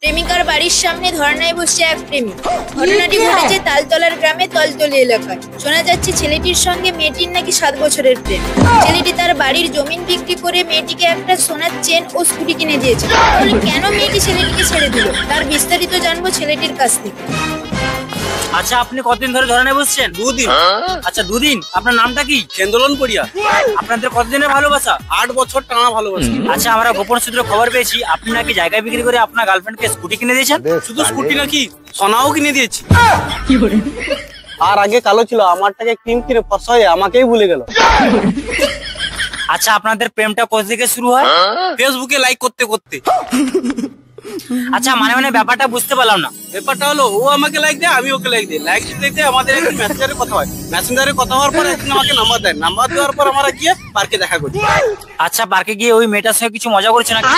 প্রেমিকার বাড়ির সামনে ধর্নায় বসছে এক প্রেমিক। ঘটনাটি ঘটেছে তালতলার গ্রামে তলতলি এলাকায়। শোনা যাচ্ছে ছেলেটির সঙ্গে মেয়েটির নাকি 7 বছরের প্রেম। ছেলেটি তার বাড়ির জমিন বিক্রি করে মেয়েটিকে একটা সোনার চেন ও স্কুটি কিনে দিয়েছে। তাহলে কেন মেয়েটি ছেলেটিকে ছেড়ে দিল, তার বিস্তারিত জানবো ছেলেটির কাছ থেকে। আচ্ছা, আপনি কতদিন ধরে ধর্নায় বসছেন? 2 দিন। আচ্ছা, 2 দিন। আপনার নামটা কি? কেন্দলন পড়িয়া। আপনাদের কতদিনের ভালোবাসা? 8 বছর টানা ভালোবাসা। আচ্ছা, আমরা গোপন সূত্রে খবর পেয়েছি আপনি নাকি জায়গা বিক্রি করে আপনার গার্লফ্রেন্ডকে স্কুটি কিনে দিয়েছেন। শুধু স্কুটি নাকি, সোনাও কিনে দিয়েছি। আর আগে কালো ছিল, আমারটাকে ক্রিম কিনে ফর্সা হয়ে আমাকেই ভুলে গেল। আচ্ছা, আপনাদের প্রেমটা কোথা থেকে শুরু হয়? ফেসবুকে লাইক করতে করতে। আচ্ছা, মানে ব্যাপারটা বুঝতে পারলাম না। ব্যাপারটা হলো, ও আমাকে লাইক দেয়, আমি ওকে লাইক দিই। লাইক দিতে আমাদের একদিন মেসেঞ্জারে কথা হয়। মেসেঞ্জারে কথা হওয়ার পর একদিন আমাকে নাম্বার দেয়। নাম্বার দেওয়ার পর আমরা গিয়ে পার্কে দেখা করি। আচ্ছা, পার্কে গিয়ে ওই মেয়েটার সঙ্গে কিছু মজা করছে নাকি?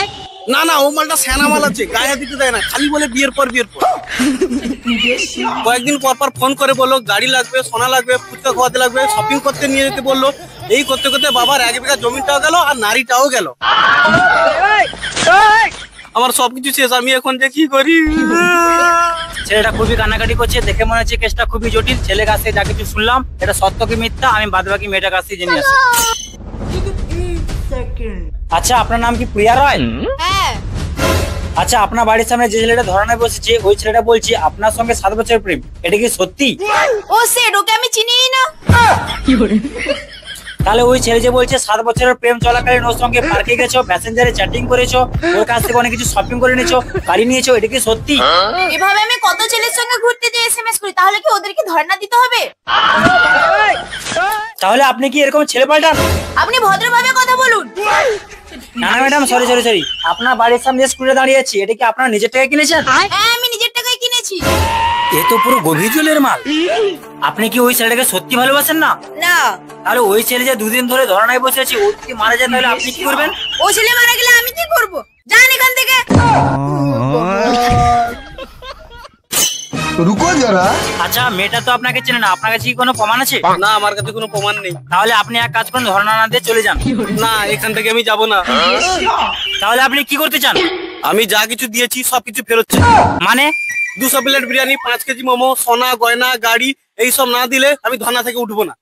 না না, ও মালটা সেনা মাল আছে, গায়ে দিতে দেয় না, খালি বলে বিয়ের পর। কয়েকদিন পর পর ফোন করে বললো গাড়ি লাগবে, সোনা লাগবে, ফুচকা খাওয়াতে লাগবে, শপিং করতে নিয়ে যেতে বললো। এই করতে করতে বাবার 1 বিঘা জমিটাও গেল আর নারীটাও গেল। আমার সবকিছু শেষ, আমি এখন যে কি করি। ছেলেটা খুবই কান্নাকাটি করছে, দেখে মনে হচ্ছে কেসটা খুবই জটিল। ছেলের কাছ থেকে যা কিছু শুনলাম এটা সত্য কি মিথ্যা আমি বাদবাকি মেয়েটার কাছ থেকে জেনে আসি। আচ্ছা, আপনার নাম কি প্রিয়া রায়? হ্যাঁ। আচ্ছা, আপনার বাড়ির সামনে যে ছেলেটা ধর্নায় বসেছে ওই ছেলেটা বলছি আপনার সঙ্গে 7 বছরের প্রেম, এটা কি সত্যি? ও সেট, ওকে আমি চিনিই না। তাহলে ওই ছেলে যে বলছে 7 বছরের প্রেম চলাকালীন ওর সঙ্গে পার্কে গেছো, মেসেঞ্জারে চ্যাটিং করেছো, ওর কাছ থেকে অনেক কিছু শপিং করে নিয়েছো, গাড়ি নিয়েছো, এটা কি সত্যি? এভাবে আমি কত ছেলের সঙ্গে ঘুরতে যাই, এসএমএস করি, তাহলে কি ওদেরকে ধর্ণা দিতে হবে? তাহলে আপনি কি এরকম ছেলে পাল্টান? আপনি ভদ্রভাবে কথা বলুন। না না ম্যাডাম, সরি। আপনার বাড়ির সামনে স্কুলে দাঁড়িয়ে আছি, এটা কি আপনার নিজের টাকায় কিনেছেন? হ্যাঁ, আমি নিজের টাকায় কিনেছি। এ তো পুরো গভীর জলের মাল। আপনি কি ওই ছেলেটাকে সত্যি ভালোবাসেন না? না। তাহলে ওই ছেলে যে 2 দিন ধরে ধর্নায় বসে আছে, ও যদি মারা যায় তাহলে আপনি কি করবেন? ও ছেলে মারা গেলে আমি কি করব? যান এখান থেকে। रुको जरा। আচ্ছা, মেয়েটা তো আপনাকে চেনে না, আপনার কাছে কি কোনো প্রমাণ আছে? না, আমার কাছে কোনো প্রমাণ নেই। তাহলে আপনি এক কাজ করুন, ধর্না না দিয়ে চলে যান। না, এখান থেকে আমি যাব না। তাহলে আপনি কি করতে চান? আমি যা কিছু দিয়েছি সবকিছু ফেরত চাই। মানে 200 প্লেট বিরিয়ানি, 5 কেজি মোমো, সোনা গয়না, গাড়ি, এইসব না দিলে আমি ধর্না থেকে উঠবো না।